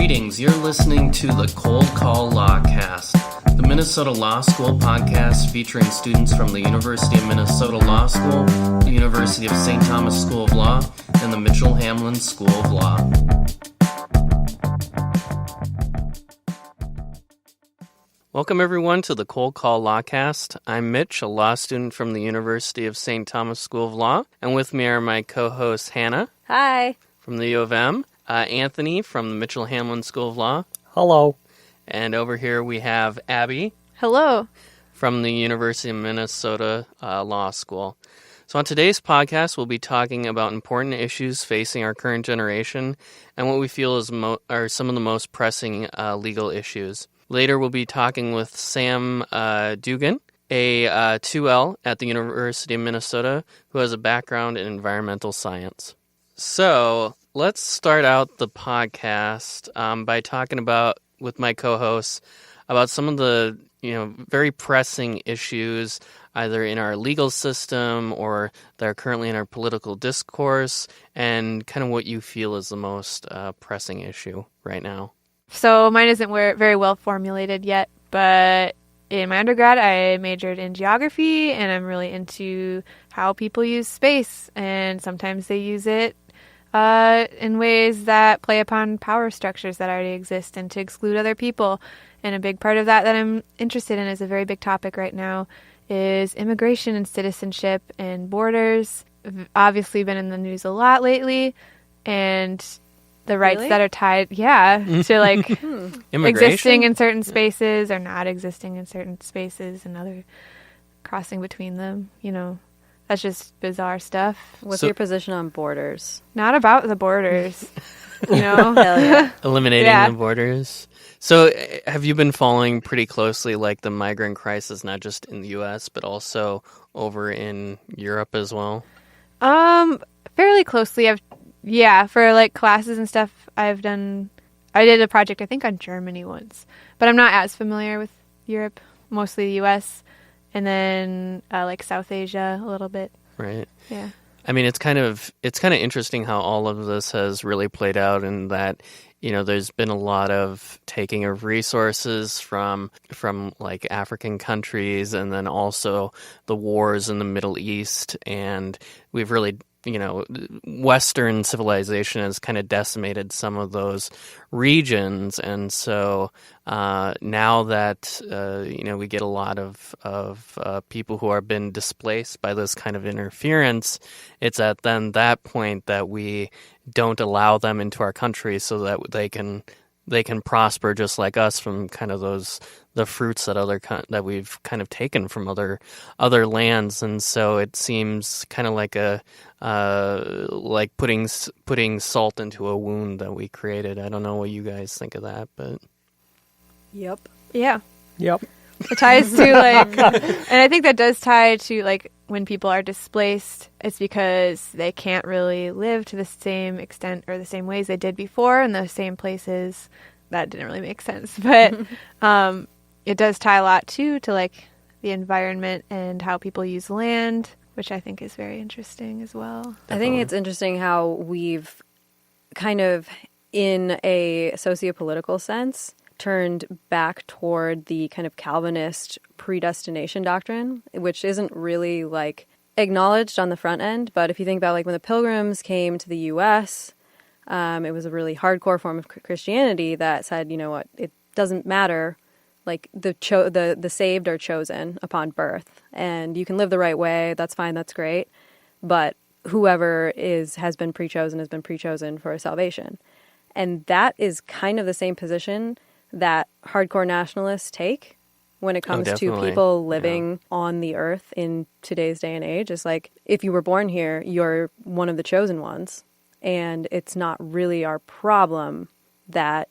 Greetings, you're listening to the Cold Call Lawcast, the Minnesota Law School podcast featuring students from the University of Minnesota Law School, the University of St. Thomas School of Law, and the Mitchell Hamlin School of Law. Welcome everyone to the Cold Call Lawcast. I'm Mitch, a law student from the University of St. Thomas School of Law, and with me are my co-hosts Hannah. Hi. From the U of M. Anthony from the Mitchell Hamlin School of Law. Hello. And over here we have Abby. Hello. From the University of Minnesota Law School. So on today's podcast, we'll be talking about important issues facing our current generation and what we feel are some of the most pressing legal issues. Later, we'll be talking with Sam Dugan, a 2L at the University of Minnesota, who has a background in environmental science. So let's start out the podcast by talking about, with my co-hosts, about some of the very pressing issues either in our legal system or that are currently in our political discourse, and kind of what you feel is the most pressing issue right now. So mine isn't very well formulated yet, but in my undergrad I majored in geography, and I'm really into how people use space, and sometimes they use it in ways that play upon power structures that already exist and to exclude other people. And a big part of that I'm interested in, is a very big topic right now, is immigration and citizenship and borders. Obviously been in the news a lot lately, and the rights that are tied, to like existing in certain spaces or not existing in certain spaces and other crossing between them, That's just bizarre stuff. What's your position on borders? Not about the borders, Hell yeah. Eliminating the borders. So have you been following pretty closely like the migrant crisis, not just in the U.S., but also over in Europe as well? Fairly closely. For like classes and stuff I did a project I think on Germany once, but I'm not as familiar with Europe, mostly the U.S., and then like South Asia a little bit. Right. Yeah. I mean, it's kind of interesting how all of this has really played out, in that, there's been a lot of taking of resources from like African countries, and then also the wars in the Middle East, and we've really, Western civilization has kind of decimated some of those regions. And so now that, we get a lot of people who are been displaced by this kind of interference, it's at then that point that we don't allow them into our country so that they can prosper just like us from kind of the fruits that we've kind of taken from other lands. And so it seems kind of like like putting salt into a wound that we created. I don't know what you guys think of that, but Yep. Yeah. Yep. It ties to and I think that does tie to when people are displaced, it's because they can't really live to the same extent or the same ways they did before in the same places. That didn't really make sense, but it does tie a lot too to the environment and how people use land, which I think is very interesting as well. Definitely. I think it's interesting how we've kind of, in a sociopolitical sense, turned back toward the kind of Calvinist predestination doctrine, which isn't really acknowledged on the front end. But if you think about when the Pilgrims came to the U.S., it was a really hardcore form of Christianity that said, it doesn't matter. The saved are chosen upon birth, and you can live the right way. That's fine. That's great. But whoever has been pre-chosen for salvation. And that is kind of the same position that hardcore nationalists take when it comes to people living on the earth in today's day and age. It's if you were born here, you're one of the chosen ones, and it's not really our problem that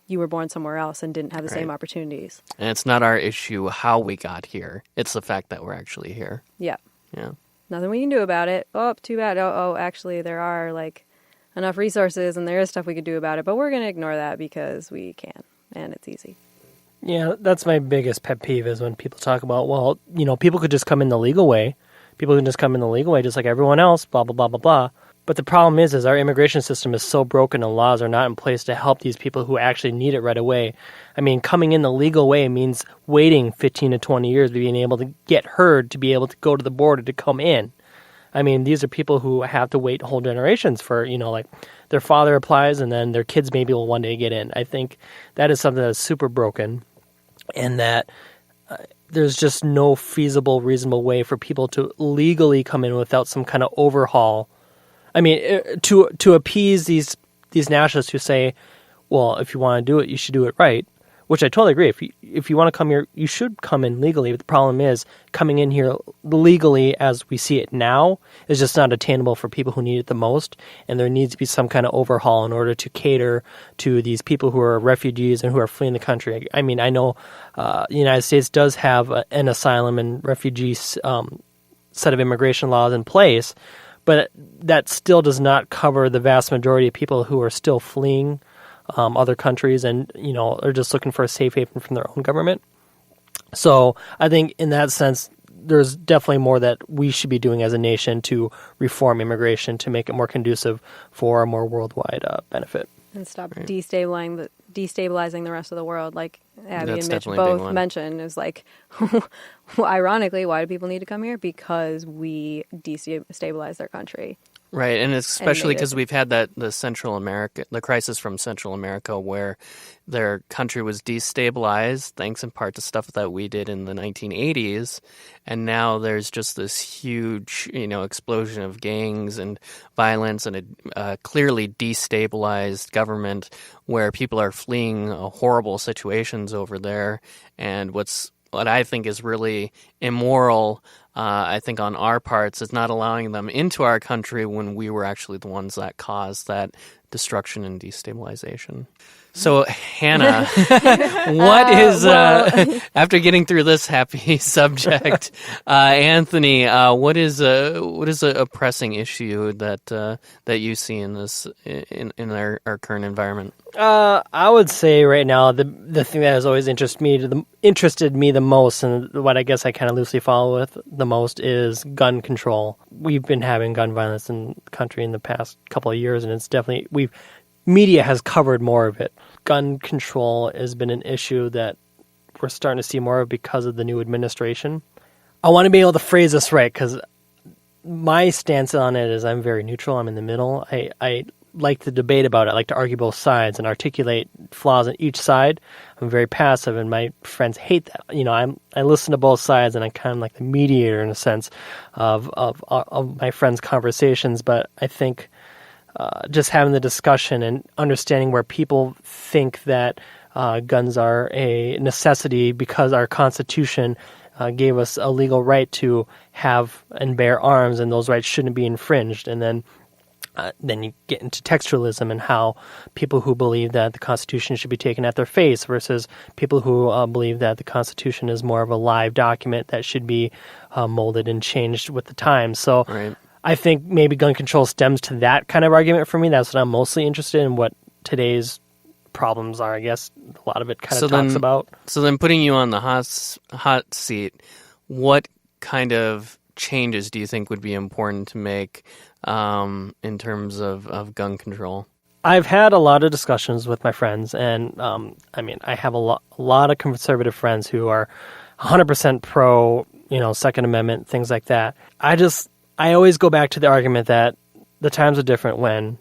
you were born somewhere else and didn't have the same opportunities. And it's not our issue how we got here. It's the fact that we're actually here. Yeah. Yeah. Nothing we can do about it. Oh, too bad. Actually, there are enough resources and there is stuff we could do about it, but we're going to ignore that because we can, and it's easy. Yeah, that's my biggest pet peeve, is when people talk about, people could just come in the legal way. People can just come in the legal way just like everyone else, blah, blah, blah, blah, blah. But the problem is our immigration system is so broken and laws are not in place to help these people who actually need it right away. I mean, coming in the legal way means waiting 15 to 20 years, being able to get heard, to be able to go to the border to come in. I mean, these are people who have to wait whole generations for, like their father applies and then their kids maybe will one day get in. I think that is something that's super broken, and that there's just no feasible, reasonable way for people to legally come in without some kind of overhaul. I mean, to appease these nationalists who say, well, if you want to do it, you should do it right, which I totally agree. If you want to come here, you should come in legally. But the problem is coming in here legally as we see it now is just not attainable for people who need it the most. And there needs to be some kind of overhaul in order to cater to these people who are refugees and who are fleeing the country. I mean, I know the United States does have an asylum and refugee set of immigration laws in place, but that still does not cover the vast majority of people who are still fleeing other countries and, are just looking for a safe haven from their own government. So I think in that sense, there's definitely more that we should be doing as a nation to reform immigration to make it more conducive for a more worldwide benefit. And stop destabilizing the rest of the world. Like Abby That's and Mitch definitely a big both one. mentioned, is like, ironically, why do people need to come here? Because we destabilize their country. Right, and especially made because it. we've had the crisis from Central America, where their country was destabilized thanks in part to stuff that we did in the 1980s, and now there's just this huge, explosion of gangs and violence and a clearly destabilized government where people are fleeing horrible situations over there, and what I think is really immoral, I think on our parts, is not allowing them into our country when we were actually the ones that caused that destruction and destabilization. So, Hannah, what is, after getting through this happy subject, Anthony, what is a pressing issue that you see in this in our current environment? I would say right now the thing that has always interested me the most, and what I guess I kind of loosely follow with the most, is gun control. We've been having gun violence in the country in the past couple of years, and it's definitely media has covered more of it. Gun control has been an issue that we're starting to see more of because of the new administration. I want to be able to phrase this right, because my stance on it is I'm very neutral. I'm in the middle. I like to debate about it. I like to argue both sides and articulate flaws on each side. I'm very passive, and my friends hate that. I listen to both sides, and I'm kind of like the mediator in a sense of my friends' conversations. But I think just having the discussion and understanding where people think that guns are a necessity because our Constitution gave us a legal right to have and bear arms, and those rights shouldn't be infringed. And then you get into textualism and how people who believe that the Constitution should be taken at their face versus people who believe that the Constitution is more of a live document that should be molded and changed with the times. So Right. I think maybe gun control stems to that kind of argument for me. That's what I'm mostly interested in, what today's problems are, I guess. A lot of it kind of talks about. So then putting you on the hot seat, what kind of changes do you think would be important to make in terms of gun control? I've had a lot of discussions with my friends, and I have a lot of conservative friends who are 100% pro, Second Amendment, things like that. I always go back to the argument that the times are different when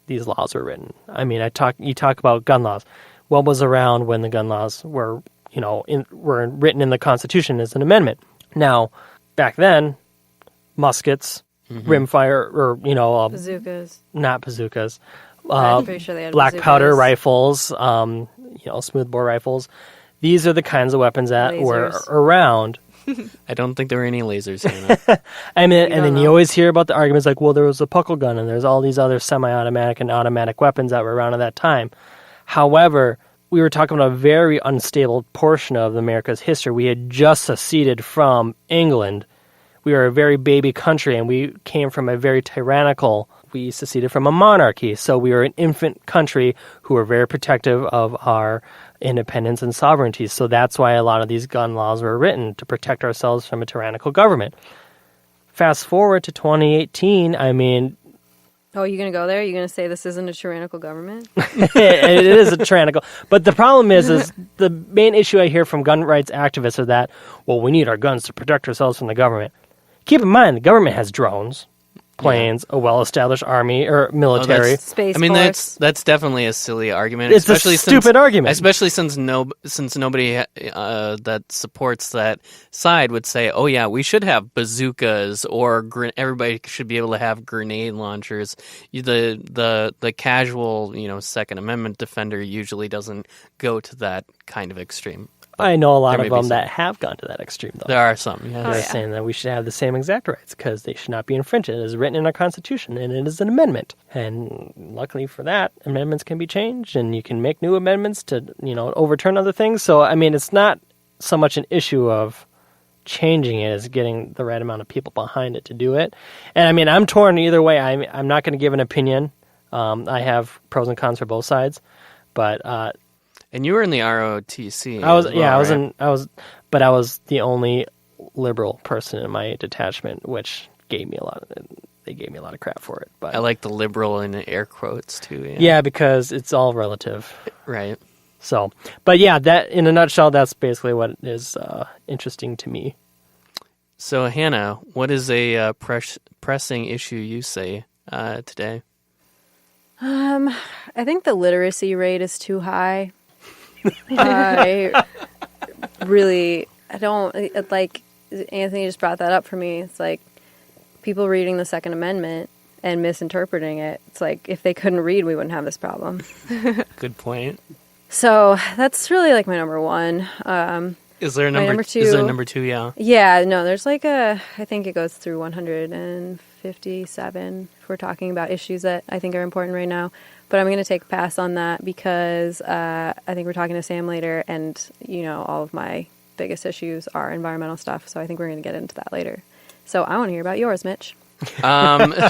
these laws were written. I mean, you talk about gun laws. What was around when the gun laws were, were written in the Constitution as an amendment? Now, back then, muskets, rimfire, or Bazookas. not bazookas, I'm pretty sure they had black bazookas. powder rifles, smoothbore rifles. These are the kinds of weapons that were Lasers. around. I don't think there were any lasers here. And then don't you know. always hear about the arguments like, well, there was a puckle gun and there's all these other semi-automatic and automatic weapons that were around at that time. However, we were talking about a very unstable portion of America's history. We had just seceded from England. We were a very baby country, and we came from a very tyrannical, we seceded from a monarchy. So we were an infant country who were very protective of our independence and sovereignty. So that's why a lot of these gun laws were written, to protect ourselves from a tyrannical government. Fast forward to 2018, Oh, you going to go there? Are you going to say this isn't a tyrannical government? It is a tyrannical. But the problem is the main issue I hear from gun rights activists are that, well, we need our guns to protect ourselves from the government. Keep in mind, the government has drones, planes, a well-established army or military. Space I mean, Force. that's definitely a silly argument. It's a especially stupid argument. Especially since nobody that supports that side would say, "Oh yeah, we should have bazookas," or everybody should be able to have grenade launchers. The casual, Second Amendment defender usually doesn't go to that kind of extreme. I know a lot There of may be them some. that have gone to that extreme, though. There are some, yes. They're saying that we should have the same exact rights because they should not be infringed. It is written in our Constitution, and it is an amendment. And luckily for that, amendments can be changed, and you can make new amendments to, overturn other things. So, I mean, it's not so much an issue of changing it as getting the right amount of people behind it to do it. And, I mean, I'm torn either way. I'm not going to give an opinion. I have pros and cons for both sides. But And you were in the ROTC. I was, as well, right? but I was the only liberal person in my detachment, which gave me a lot of crap for it. But I like the liberal in air quotes too. yeah, because it's all relative. Right. So, but yeah, that in a nutshell, that's basically what is interesting to me. So, Hannah, what is a pressing issue you say today? I think the literacy rate is too high. I don't, like, Anthony just brought that up for me. It's like people reading the Second Amendment and misinterpreting it. It's like if they couldn't read, we wouldn't have this problem. Good point. So that's really like my number one. Is there a number? number two- Is there a number two? Yeah. Yeah, no, there's like I think it goes through 157 if we're talking about issues that I think are important right now. But I'm going to take a pass on that because I think we're talking to Sam later, and, all of my biggest issues are environmental stuff. So I think we're going to get into that later. So I want to hear about yours, Mitch. Well,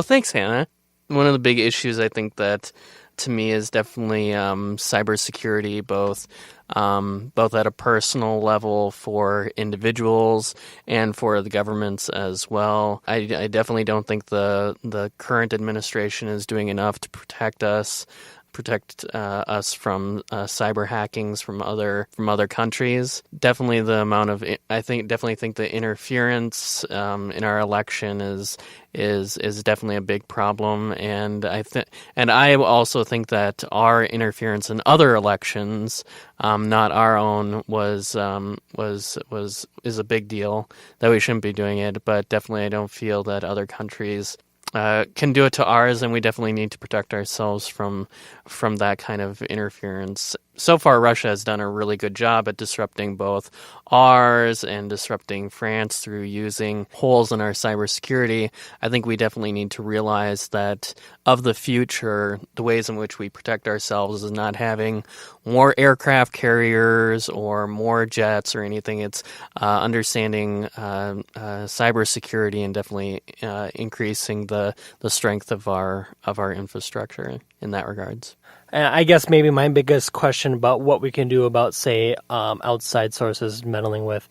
thanks, Hannah. One of the big issues I think that to me is definitely cybersecurity, both at a personal level for individuals and for the governments as well. I definitely don't think the current administration is doing enough to protect us from cyber hackings from other countries. Definitely the amount of definitely think the interference in our election is definitely a big problem, and I also think that our interference in other elections, not our own, is a big deal, that we shouldn't be doing it. But definitely I don't feel that other countries can do it to ours, and we definitely need to protect ourselves from that kind of interference. So far, Russia has done a really good job at disrupting both ours and disrupting France through using holes in our cybersecurity. I think we definitely need to realize that of the future, the ways in which we protect ourselves is not having more aircraft carriers or more jets or anything. It's understanding cybersecurity and definitely increasing the strength of our infrastructure in that regards. I guess maybe my biggest question about what we can do about, say, outside sources meddling with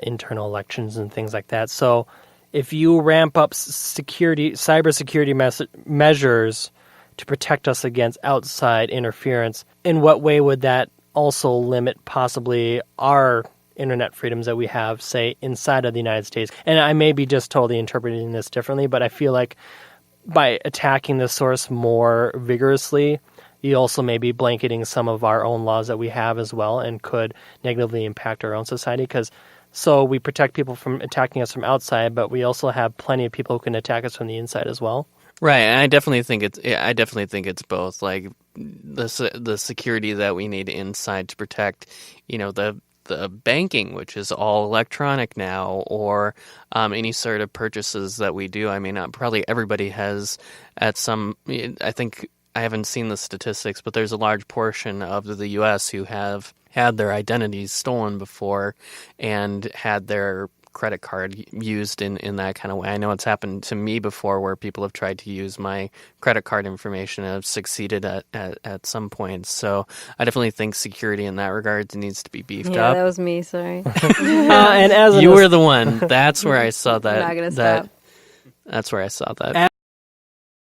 internal elections and things like that. So if you ramp up cybersecurity measures to protect us against outside interference, in what way would that also limit possibly our internet freedoms that we have, say, inside of the United States? And I may be just totally interpreting this differently, but I feel like by attacking the source more vigorously, you also may be blanketing some of our own laws that we have as well, and could negatively impact our own society. So we protect people from attacking us from outside, but we also have plenty of people who can attack us from the inside as well. Right, and I definitely think it's both. Like the security that we need inside to protect, the banking, which is all electronic now, or any sort of purchases that we do. I mean, probably everybody has at some. I think I haven't seen the statistics, but there's a large portion of the U.S. who have had their identities stolen before and had their credit card used in that kind of way. I know it's happened to me before, where people have tried to use my credit card information and have succeeded at some point. So I definitely think security in that regard needs to be beefed up. Yeah, that was me, sorry. And as you were the one. That's where I saw that. I'm not going to stop. That's where I saw that.